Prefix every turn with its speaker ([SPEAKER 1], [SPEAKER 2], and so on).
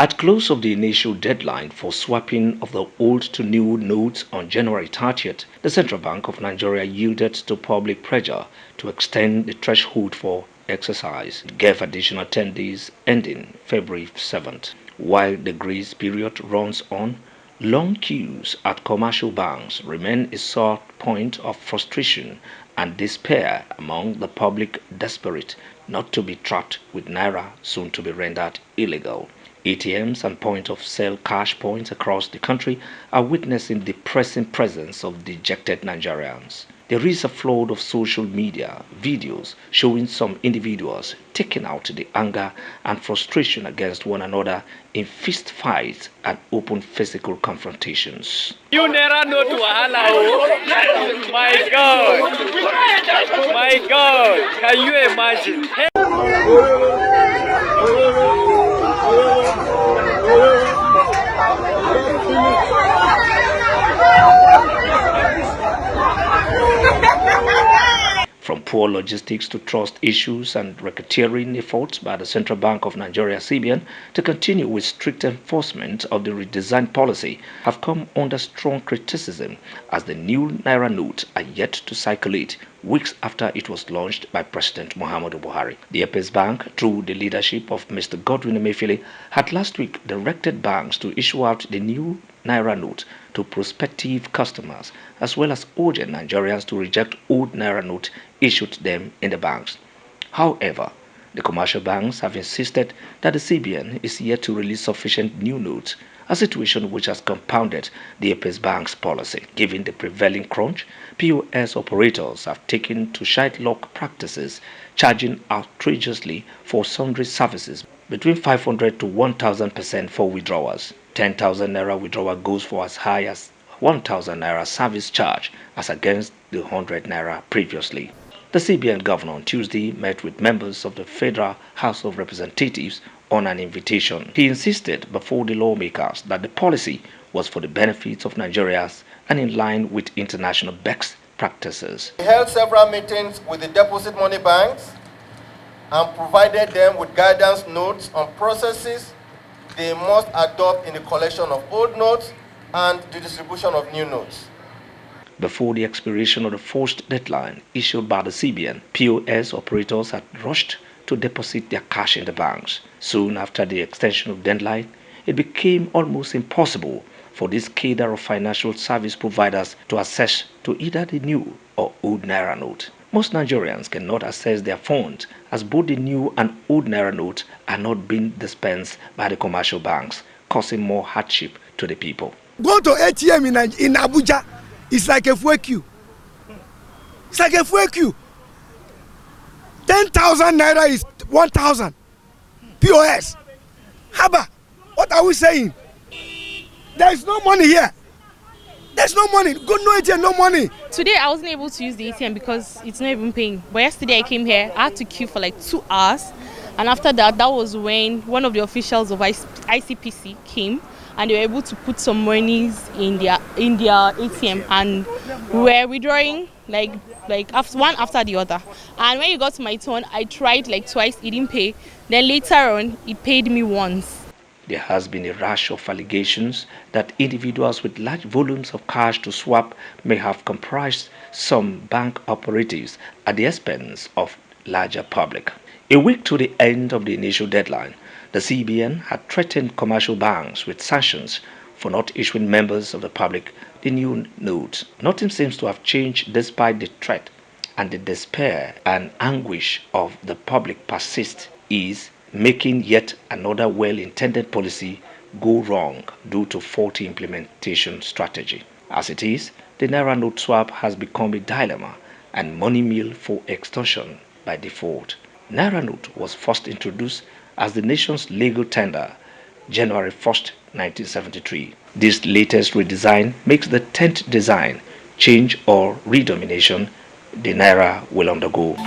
[SPEAKER 1] At close of the initial deadline for swapping of the old to new notes on January 30th, the Central Bank of Nigeria yielded to public pressure to extend the threshold for exercise. It gave additional 10 days ending February 7th. While the grace period runs on, long queues at commercial banks remain a sore point of frustration and despair among the public desperate not to be trapped with Naira soon to be rendered illegal. ATMs and point-of-sale cash points across the country are witnessing the pressing presence of dejected Nigerians. There is a flood of social media videos showing some individuals taking out the anger and frustration against one another in fist fights and open physical confrontations.
[SPEAKER 2] You never know to wahala. Oh my God! My God! Can you imagine?
[SPEAKER 1] From poor logistics to trust issues and racketeering efforts by the Central Bank of Nigeria (CBN) to continue with strict enforcement of the redesigned policy have come under strong criticism as the new Naira note are yet to circulate weeks after it was launched by President Muhammadu Buhari. The Apex Bank, through the leadership of Mr. Godwin Emefiele, had last week directed banks to issue out the new Naira note to prospective customers, as well as urging Nigerians to reject old Naira note issued to them in the banks. However, the commercial banks have insisted that the CBN is yet to release sufficient new notes, a situation which has compounded the Apex Bank's policy. Given the prevailing crunch, POS operators have taken to shite-lock practices, charging outrageously for sundry services between 500 to 1,000% for withdrawals. 10,000 Naira withdrawal goes for as high as 1,000 Naira service charge as against the 100 Naira previously. The CBN governor on Tuesday met with members of the Federal House of Representatives on an invitation. He insisted before the lawmakers that the policy was for the benefits of Nigerians and in line with international best practices.
[SPEAKER 3] We held several meetings with the deposit money banks and provided them with guidance notes on processes they must adopt in the collection of old notes and the distribution of new notes.
[SPEAKER 1] Before the expiration of the forced deadline issued by the CBN, POS operators had rushed to deposit their cash in the banks. Soon after the extension of deadline, it became almost impossible for this cadre of financial service providers to access to either the new or old Naira note. Most Nigerians cannot access their funds as both the new and old Naira notes are not being dispensed by the commercial banks, causing more hardship to the people.
[SPEAKER 4] Go to ATM in Abuja, it's like a fuel queue. It's like a fuel queue. 10,000 Naira is 1,000 POS. Haba, what are we saying? There is no money here. There's no money. Go no ATM, no money.
[SPEAKER 5] Today I wasn't able to use the ATM because it's not even paying. But yesterday I came here, I had to queue for like 2 hours. And after that, that was when one of the officials of ICPC came and they were able to put some monies in their ATM, and we were withdrawing like one after the other. And when you got to my turn, I tried like twice, it didn't pay. Then later on, it paid me once.
[SPEAKER 1] There has been a rush of allegations that individuals with large volumes of cash to swap may have comprised some bank operatives at the expense of larger public. A week to the end of the initial deadline, the CBN had threatened commercial banks with sanctions for not issuing members of the public the new notes. Nothing seems to have changed despite the threat, and the despair and anguish of the public persist is making yet another well-intended policy go wrong due to faulty implementation strategy. As it is, the Naira note swap has become a dilemma and money meal for extortion by default. Naira note was first introduced as the nation's legal tender January 1st, 1973. This latest redesign makes the 10th design, change or redenomination the Naira will undergo.